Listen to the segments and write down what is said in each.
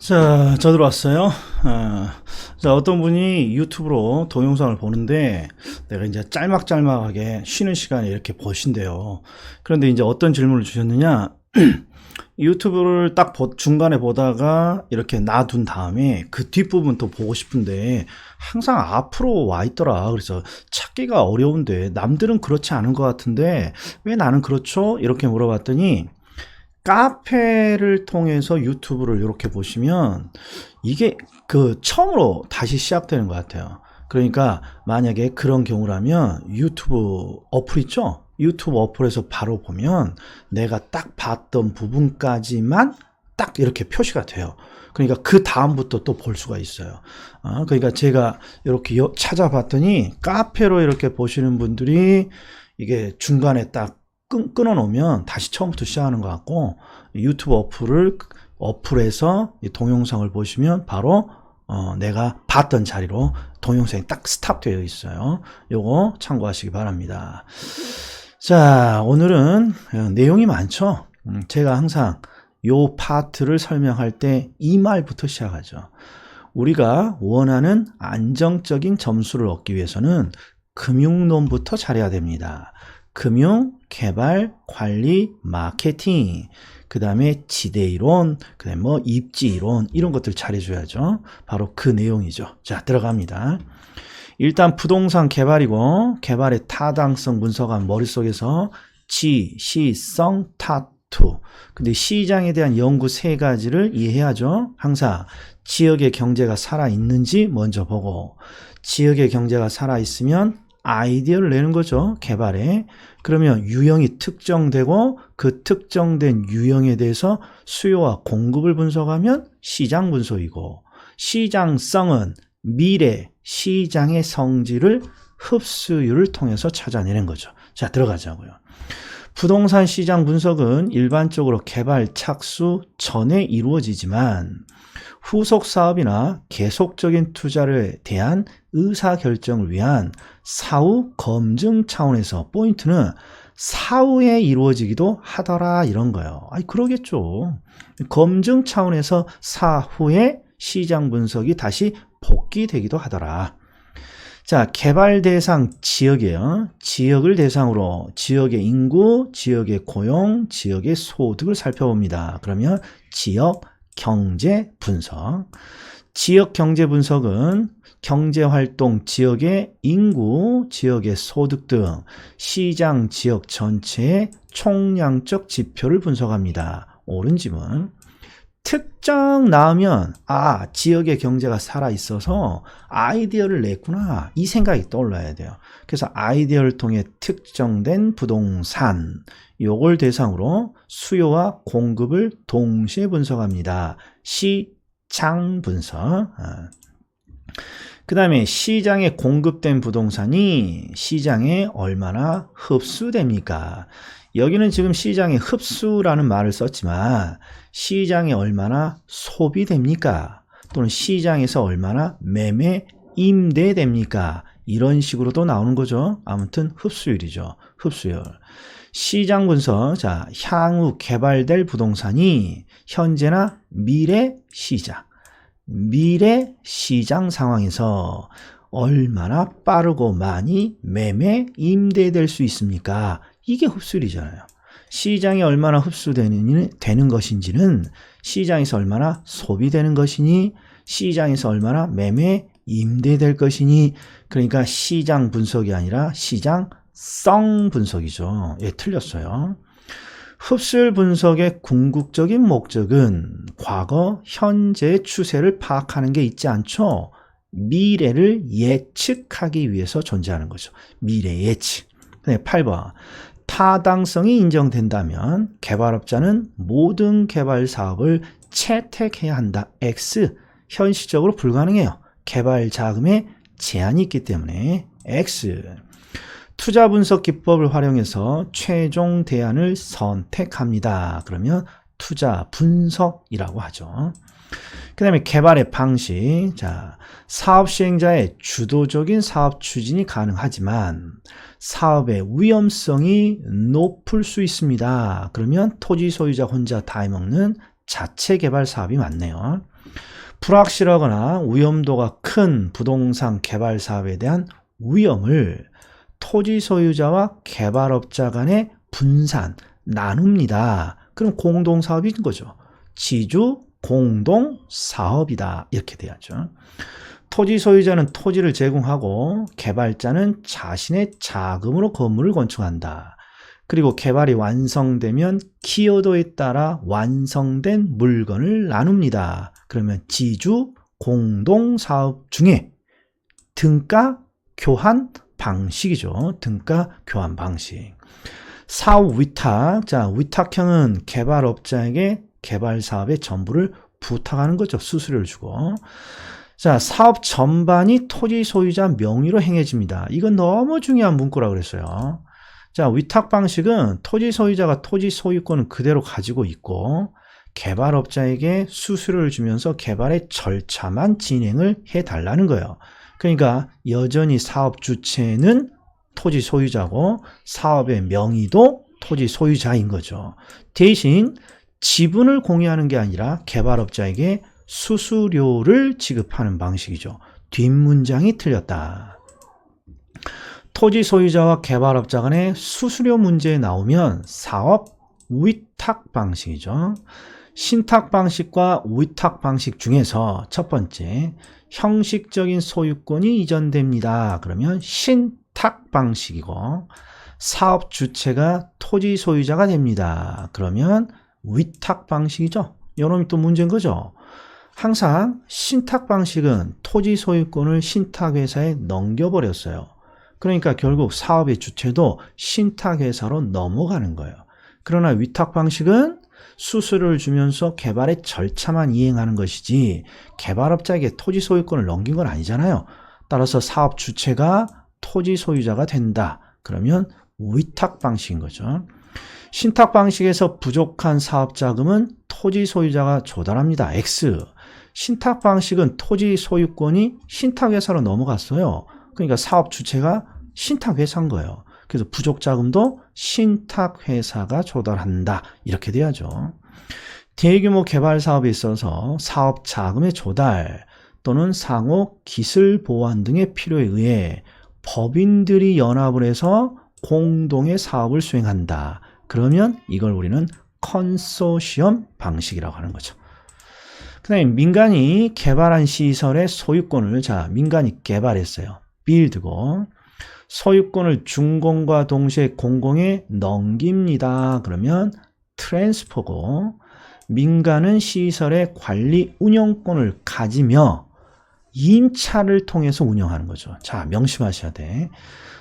자, 저 들어왔어요. 자, 어떤 분이 유튜브로 동영상을 보는데 내가 이제 짤막짤막하게 쉬는 시간에 이렇게 보신대요. 그런데 이제 어떤 질문을 주셨느냐? 유튜브를 딱 중간에 보다가 이렇게 놔둔 다음에 그 뒷부분 또 보고 싶은데 항상 앞으로 와 있더라. 그래서 찾기가 어려운데 남들은 그렇지 않은 것 같은데 왜 나는 그렇죠? 이렇게 물어봤더니 카페를 통해서 유튜브를 이렇게 보시면 이게 처음으로 다시 시작되는 것 같아요. 그러니까 만약에 그런 경우라면 유튜브 어플 있죠? 유튜브 어플에서 바로 보면 내가 딱 봤던 부분까지만 딱 이렇게 표시가 돼요. 그러니까 그 다음부터 또 볼 수가 있어요. 그러니까 제가 이렇게 찾아봤더니 카페로 이렇게 보시는 분들이 이게 중간에 딱 끊어놓으면 다시 처음부터 시작하는 것 같고, 유튜브 어플에서 이 동영상을 보시면 바로 내가 봤던 자리로 동영상이 딱 스탑되어 있어요. 요거 참고하시기 바랍니다. 자, 오늘은 내용이 많죠. 제가 항상 요 파트를 설명할 때 이 말부터 시작하죠. 우리가 원하는 안정적인 점수를 얻기 위해서는 금융론부터 잘해야 됩니다. 금융, 개발, 관리, 마케팅, 그 다음에 지대이론, 그 다음에 뭐 입지이론, 이런 것들 잘해줘야죠. 바로 그 내용이죠. 자, 들어갑니다. 일단 부동산 개발이고, 개발의 타당성 분석한 머릿속에서 지, 시, 성, 타투. 근데 시장에 대한 연구 세 가지를 이해해야죠. 항상 지역의 경제가 살아있는지 먼저 보고, 지역의 경제가 살아있으면 아이디어를 내는 거죠. 개발에. 그러면 유형이 특정되고 그 특정된 유형에 대해서 수요와 공급을 분석하면 시장 분석이고, 시장성은 미래 시장의 성질을 흡수율을 통해서 찾아내는 거죠. 자, 들어가자고요. 부동산 시장 분석은 일반적으로 개발 착수 전에 이루어지지만 후속 사업이나 계속적인 투자를 대한 의사결정을 위한 사후 검증 차원에서 포인트는 사후에 이루어지기도 하더라, 이런 거예요. 아니, 그러겠죠. 검증 차원에서 사후에 시장 분석이 다시 복귀되기도 하더라. 자, 개발 대상 지역이에요. 지역을 대상으로 지역의 인구, 지역의 고용, 지역의 소득을 살펴봅니다. 그러면 지역 경제 분석. 지역 경제 분석은 경제활동 지역의 인구, 지역의 소득 등 시장 지역 전체의 총량적 지표를 분석합니다. 옳은 지문. 특정 나오면 지역의 경제가 살아있어서 아이디어를 냈구나, 이 생각이 떠올라야 돼요. 그래서 아이디어를 통해 특정된 부동산, 요걸 대상으로 수요와 공급을 동시에 분석합니다. 시장 분석. 그 다음에 시장에 공급된 부동산이 시장에 얼마나 흡수됩니까? 여기는 지금 시장에 흡수라는 말을 썼지만 시장에 얼마나 소비됩니까? 또는 시장에서 얼마나 매매, 임대됩니까? 이런 식으로도 나오는 거죠. 아무튼 흡수율이죠. 흡수율. 시장 분석. 자, 향후 개발될 부동산이 현재나 미래 시장 상황에서 얼마나 빠르고 많이 매매, 임대될 수 있습니까? 이게 흡수율이잖아요. 시장이 얼마나 흡수되는 것인지는 시장에서 얼마나 소비되는 것이니, 시장에서 얼마나 매매, 임대될 것이니, 그러니까 시장 분석이 아니라 시장성 분석이죠. 예, 틀렸어요. 흡수율 분석의 궁극적인 목적은 과거, 현재의 추세를 파악하는 게 있지 않죠. 미래를 예측하기 위해서 존재하는 거죠. 미래 예측. 8번. 타당성이 인정된다면 개발업자는 모든 개발 사업을 채택해야 한다. X. 현실적으로 불가능해요. 개발 자금에 제한이 있기 때문에 X. 투자 분석 기법을 활용해서 최종 대안을 선택합니다. 그러면 투자 분석이라고 하죠. 그 다음에 개발의 방식. 자, 사업 시행자의 주도적인 사업 추진이 가능하지만 사업의 위험성이 높을 수 있습니다. 그러면 토지 소유자 혼자 다 해먹는 자체 개발 사업이 많네요. 불확실하거나 위험도가 큰 부동산 개발 사업에 대한 위험을 토지 소유자와 개발업자 간의 분산, 나눕니다. 그럼 공동사업인 거죠. 지주 공동사업이다. 이렇게 돼야죠. 토지 소유자는 토지를 제공하고 개발자는 자신의 자금으로 건물을 건축한다. 그리고 개발이 완성되면 기여도에 따라 완성된 물건을 나눕니다. 그러면 지주 공동사업 중에 등가 교환 방식이죠. 등가 교환 방식. 사업 위탁. 자, 위탁형은 개발업자에게 개발 사업의 전부를 부탁하는 거죠. 수수료를 주고. 자, 사업 전반이 토지 소유자 명의로 행해집니다. 이건 너무 중요한 문구라고 그랬어요. 자, 위탁 방식은 토지 소유자가 토지 소유권을 그대로 가지고 있고 개발업자에게 수수료를 주면서 개발의 절차만 진행을 해달라는 거예요. 그러니까 여전히 사업 주체는 토지 소유자고 사업의 명의도 토지 소유자인 거죠. 대신 지분을 공유하는 게 아니라 개발업자에게 수수료를 지급하는 방식이죠. 뒷문장이 틀렸다. 토지 소유자와 개발업자 간의 수수료 문제에 나오면 사업 위탁 방식이죠. 신탁 방식과 위탁 방식 중에서 첫 번째, 형식적인 소유권이 이전됩니다. 그러면 신탁 방식이고, 사업 주체가 토지 소유자가 됩니다. 그러면 위탁 방식이죠. 이놈이 또 문제인 거죠. 항상 신탁 방식은 토지 소유권을 신탁회사에 넘겨버렸어요. 그러니까 결국 사업의 주체도 신탁회사로 넘어가는 거예요. 그러나 위탁 방식은 수수료를 주면서 개발의 절차만 이행하는 것이지 개발업자에게 토지 소유권을 넘긴 건 아니잖아요. 따라서 사업 주체가 토지 소유자가 된다. 그러면 위탁 방식인 거죠. 신탁 방식에서 부족한 사업 자금은 토지 소유자가 조달합니다. X. 신탁 방식은 토지 소유권이 신탁회사로 넘어갔어요. 그러니까 사업 주체가 신탁회사인 거예요. 그래서 부족 자금도 신탁회사가 조달한다. 이렇게 돼야죠. 대규모 개발 사업에 있어서 사업 자금의 조달 또는 상호 기술 보완 등의 필요에 의해 법인들이 연합을 해서 공동의 사업을 수행한다. 그러면 이걸 우리는 컨소시엄 방식이라고 하는 거죠. 그 다음에 민간이 개발한 시설의 소유권을 민간이 개발했어요. 빌드고 소유권을 준공과 동시에 공공에 넘깁니다. 그러면 트랜스퍼고 민간은 시설의 관리 운영권을 가지며 임차를 통해서 운영하는 거죠. 자, 명심하셔야 돼.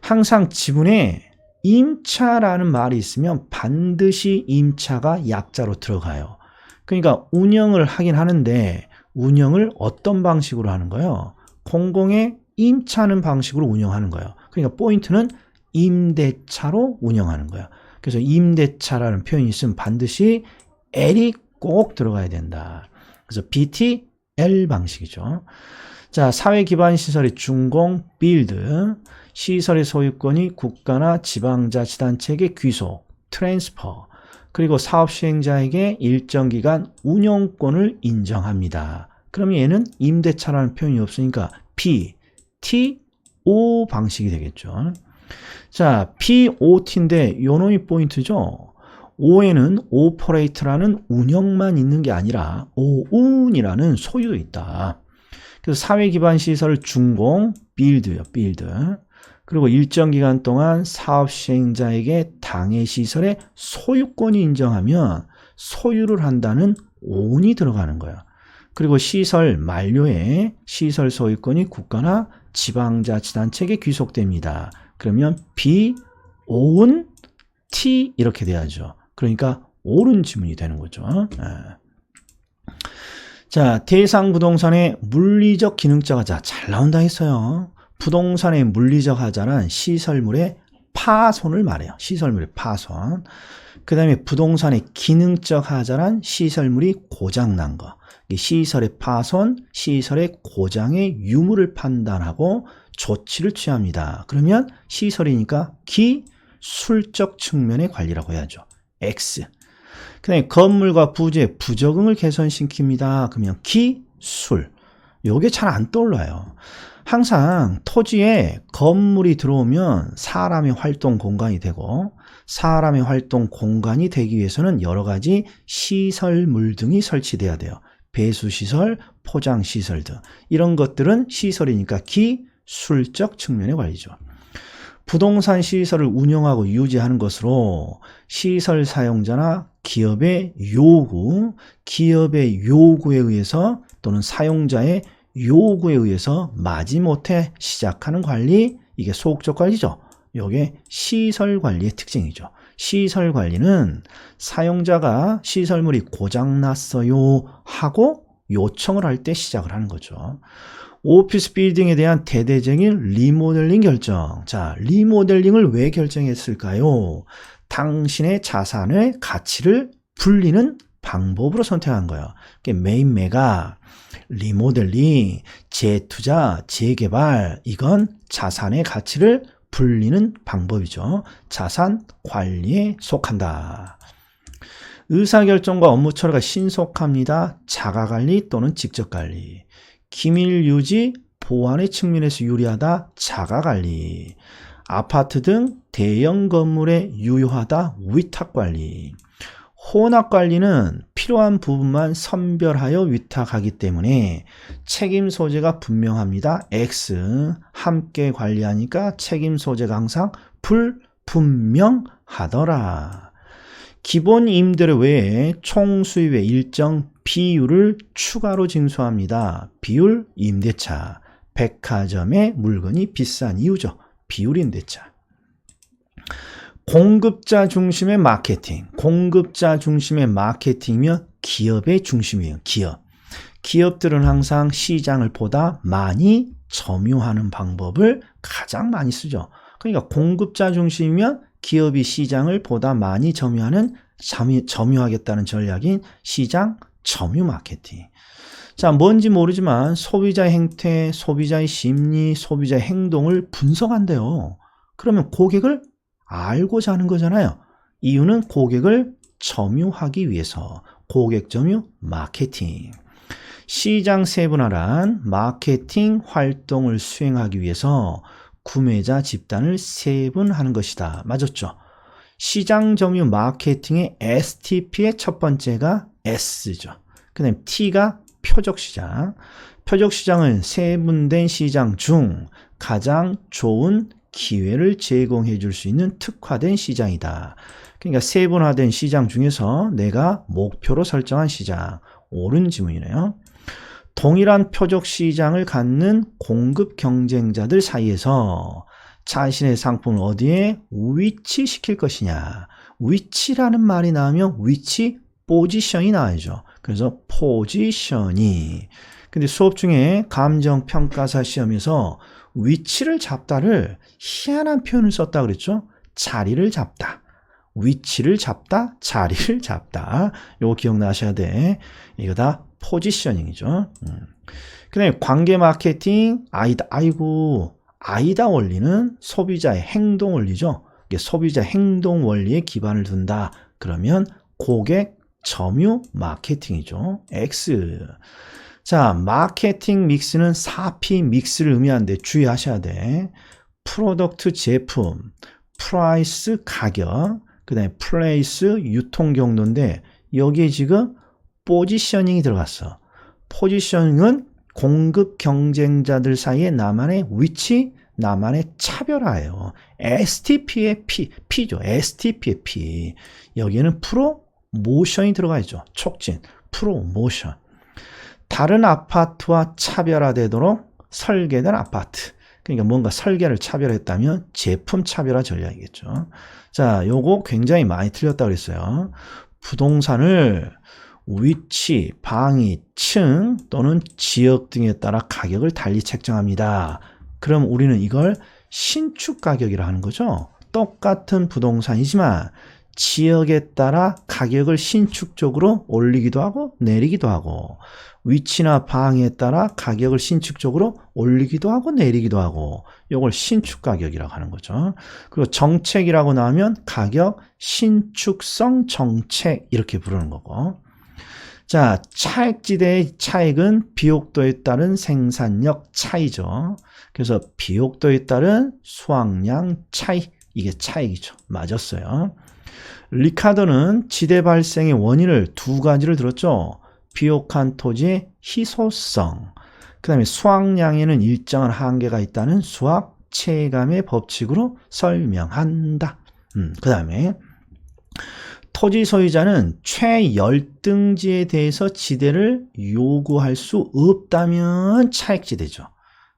항상 지분에 임차라는 말이 있으면 반드시 임차가 약자로 들어가요. 그러니까 운영을 하긴 하는데 운영을 어떤 방식으로 하는 거예요? 공공에 임차는 방식으로 운영하는 거예요. 그러니까 포인트는 임대차로 운영하는 거예요. 그래서 임대차라는 표현이 있으면 반드시 L이 꼭 들어가야 된다. 그래서 BTL 방식이죠. 자, 사회 기반 시설의 준공, 빌드, 시설의 소유권이 국가나 지방자치단체에게 귀속, 트랜스퍼, 그리고 사업 시행자에게 일정 기간 운영권을 인정합니다. 그러면 얘는 임대차라는 표현이 없으니까 PTO 방식이 되겠죠. 자, POT인데 요놈이 포인트죠. O에는 오퍼레이트라는 운영만 있는 게 아니라 오운이라는 소유도 있다. 그래서 사회 기반 시설을 준공, 빌드요, 빌드. 그리고 일정 기간 동안 사업 시행자에게 당해 시설의 소유권이 인정하면 소유를 한다는 오운이 들어가는 거예요. 그리고 시설 만료에 시설 소유권이 국가나 지방자치단체에게 귀속됩니다. 그러면 B, 오운, T 이렇게 돼야죠. 그러니까 옳은 지문이 되는 거죠. 자, 대상 부동산의 물리적 기능적 하자. 잘 나온다 했어요. 부동산의 물리적 하자는 시설물의 파손을 말해요. 시설물의 파손. 그 다음에 부동산의 기능적 하자란 시설물이 고장난 거. 시설의 파손, 시설의 고장의 유무를 판단하고 조치를 취합니다. 그러면 시설이니까 기술적 측면의 관리라고 해야죠. X. 그다음에 건물과 부지의 부적응을 개선시킵니다. 그러면 기술. 요게 잘 안 떠올라요. 항상 토지에 건물이 들어오면 사람의 활동 공간이 되고 사람의 활동 공간이 되기 위해서는 여러 가지 시설물 등이 설치돼야 돼요. 배수시설, 포장시설 등 이런 것들은 시설이니까 기술적 측면의 관리죠. 부동산 시설을 운영하고 유지하는 것으로 시설 사용자나 기업의 요구에 의해서 또는 사용자의 요구에 의해서 마지못해 시작하는 관리, 이게 소극적 관리죠. 이게 시설 관리의 특징이죠. 시설 관리는 사용자가 시설물이 고장났어요 하고 요청을 할 때 시작을 하는 거죠. 오피스 빌딩에 대한 대대적인 리모델링 결정. 자, 리모델링을 왜 결정했을까요? 당신의 자산의 가치를 불리는 방법으로 선택한 거예요. 매입매가, 리모델링, 재투자, 재개발, 이건 자산의 가치를 불리는 방법이죠. 자산 관리에 속한다. 의사결정과 업무 처리가 신속합니다. 자가관리 또는 직접관리. 기밀 유지, 보안의 측면에서 유리하다. 자가관리. 아파트 등 대형 건물에 유효하다. 위탁관리. 혼합관리는 필요한 부분만 선별하여 위탁하기 때문에 책임 소재가 분명합니다. X. 함께 관리하니까 책임 소재가 항상 불분명하더라. 기본 임대료 외에 총 수입의 일정 비율을 추가로 징수합니다. 비율 임대차. 백화점의 물건이 비싼 이유죠. 비율 임대차. 공급자 중심의 마케팅. 공급자 중심의 마케팅이면 기업의 중심이에요. 기업들은 항상 시장을 보다 많이 점유하는 방법을 가장 많이 쓰죠. 그러니까 공급자 중심이면 기업이 시장을 보다 많이 점유하겠다는 전략인 시장 점유 마케팅. 자, 뭔지 모르지만 소비자의 행태, 소비자의 심리, 소비자의 행동을 분석한대요. 그러면 고객을 알고자 하는 거잖아요. 이유는 고객을 점유하기 위해서. 고객 점유 마케팅. 시장 세분화란 마케팅 활동을 수행하기 위해서 구매자 집단을 세분하는 것이다. 맞았죠? 시장 점유 마케팅의 STP의 첫 번째가 S죠. 그 다음에 T가 표적시장. 표적시장은 세분된 시장 중 가장 좋은 기회를 제공해 줄 수 있는 특화된 시장이다. 그러니까 세분화된 시장 중에서 내가 목표로 설정한 시장. 옳은 지문이네요. 동일한 표적 시장을 갖는 공급 경쟁자들 사이에서 자신의 상품을 어디에 위치시킬 것이냐. 위치라는 말이 나오면 위치, 포지션이 나와야죠. 그래서 포지션이. 근데 수업 중에 감정평가사 시험에서 위치를 잡다를 희한한 표현을 썼다 그랬죠. 자리를 잡다. 위치를 잡다, 자리를 잡다. 요거 기억나셔야 돼. 이거 다 포지셔닝이죠. 그 다음에 관계 마케팅, 아이다 원리는 소비자의 행동 원리죠. 이게 소비자 행동 원리에 기반을 둔다. 그러면 고객 점유 마케팅이죠. X. 자, 마케팅 믹스는 4P 믹스를 의미하는데 주의하셔야 돼. 프로덕트 제품, 프라이스 가격, 그 다음에 플레이스 유통 경로인데 여기에 지금 포지셔닝이 들어갔어. 포지셔닝은 공급 경쟁자들 사이에 나만의 위치, 나만의 차별화예요. STP의 P죠. STP의 P. 여기에는 프로모션이 들어가 있죠. 촉진, 프로모션. 다른 아파트와 차별화되도록 설계된 아파트. 그러니까 뭔가 설계를 차별했다면 제품 차별화 전략이겠죠. 자, 요거 굉장히 많이 틀렸다고 그랬어요. 부동산을 위치, 방위, 층 또는 지역 등에 따라 가격을 달리 책정합니다. 그럼 우리는 이걸 신축 가격이라 하는 거죠. 똑같은 부동산이지만 지역에 따라 가격을 신축적으로 올리기도 하고 내리기도 하고, 위치나 방에 따라 가격을 신축적으로 올리기도 하고 내리기도 하고, 이걸 신축 가격이라고 하는 거죠. 그리고 정책이라고 나오면 가격 신축성 정책 이렇게 부르는 거고. 자, 차액지대의 차액은 비옥도에 따른 생산력 차이죠. 그래서 비옥도에 따른 수확량 차이, 이게 차익이죠. 맞았어요. 리카더는 지대 발생의 원인을 두 가지를 들었죠. 비옥한 토지의 희소성, 그 다음에 수확량에는 일정한 한계가 있다는 수학 체감의 법칙으로 설명한다. 그 다음에 토지 소유자는 최열등지에 대해서 지대를 요구할 수 없다면 차액지대죠.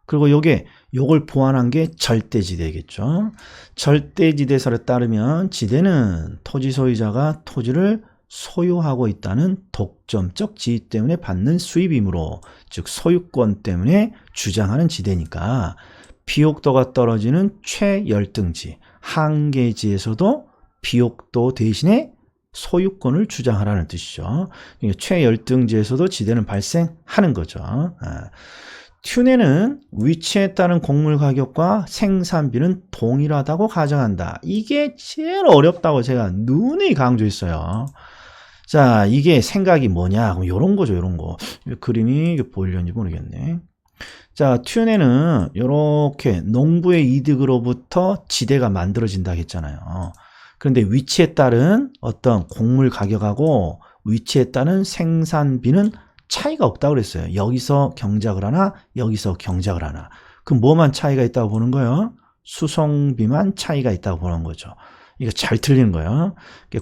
그리고 요걸 보완한 게 절대지대겠죠. 절대지대설에 따르면 지대는 토지 소유자가 토지를 소유하고 있다는 독점적 지위 때문에 받는 수입이므로, 즉 소유권 때문에 주장하는 지대니까 비옥도가 떨어지는 최열등지, 한계지에서도 비옥도 대신에 소유권을 주장하라는 뜻이죠. 최열등지에서도 지대는 발생하는 거죠. 튜네는 위치에 따른 곡물 가격과 생산비는 동일하다고 가정한다. 이게 제일 어렵다고 제가 누누이 강조했어요. 자, 이게 생각이 뭐냐? 그럼 요런 거죠, 요런 거. 그림이 보이려는지 모르겠네. 자, 튜네는 요렇게 농부의 이득으로부터 지대가 만들어진다 했잖아요. 그런데 위치에 따른 어떤 곡물 가격하고 위치에 따른 생산비는 차이가 없다고 그랬어요. 여기서 경작을 하나, 여기서 경작을 하나. 그럼 뭐만 차이가 있다고 보는 거예요? 수송비만 차이가 있다고 보는 거죠. 이거 잘 틀리는 거예요.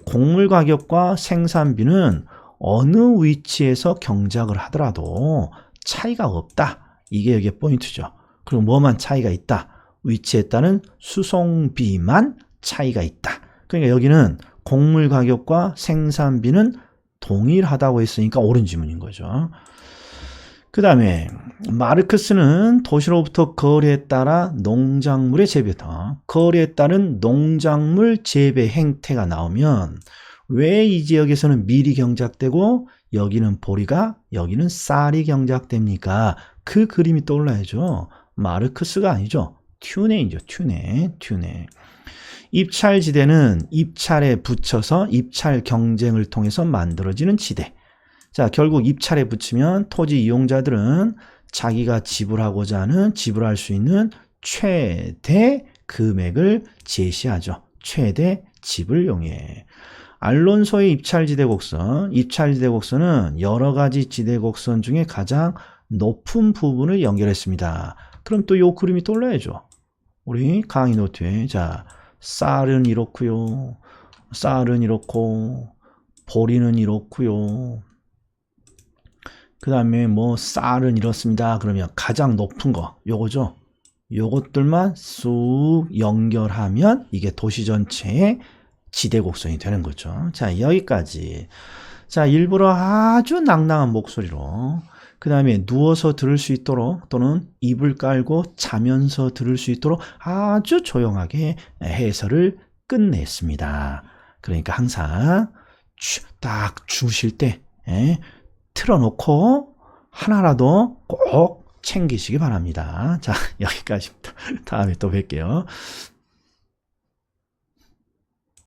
곡물 가격과 생산비는 어느 위치에서 경작을 하더라도 차이가 없다. 이게 여기에 포인트죠. 그리고 뭐만 차이가 있다. 위치에 따른 수송비만 차이가 있다. 그러니까 여기는 곡물 가격과 생산비는 동일하다고 했으니까 옳은 지문인 거죠. 그 다음에 마르크스는 도시로부터 거래에 따라 농작물의 재배다. 거래에 따른 농작물 재배 행태가 나오면 왜 이 지역에서는 밀이 경작되고 여기는 보리가, 여기는 쌀이 경작됩니까? 그 그림이 떠올라야죠. 마르크스가 아니죠. 튜네이죠. 튜네. 입찰지대는 입찰에 붙여서 입찰 경쟁을 통해서 만들어지는 지대. 자, 결국 입찰에 붙이면 토지 이용자들은 자기가 지불하고자 하는 지불할 수 있는 최대 금액을 제시하죠. 최대 지불용에. 알론소의 입찰지대 곡선. 입찰지대 곡선은 여러 가지 지대 곡선 중에 가장 높은 부분을 연결했습니다. 그럼 또 이 그림이 떠올라야죠. 우리 강의 노트에. 자, 쌀은 이렇고요. 쌀은 이렇고, 보리는 이렇고요. 그 다음에 뭐 쌀은 이렇습니다. 그러면 가장 높은 거 요거죠. 요것들만 쑥 연결하면 이게 도시 전체의 지대 곡선이 되는 거죠. 자, 여기까지. 자, 일부러 아주 낭낭한 목소리로, 그 다음에 누워서 들을 수 있도록 또는 이불 깔고 자면서 들을 수 있도록 아주 조용하게 해설을 끝냈습니다. 그러니까 항상 딱 주무실 때 틀어놓고 하나라도 꼭 챙기시기 바랍니다. 자, 여기까지입니다. 다음에 또 뵐게요.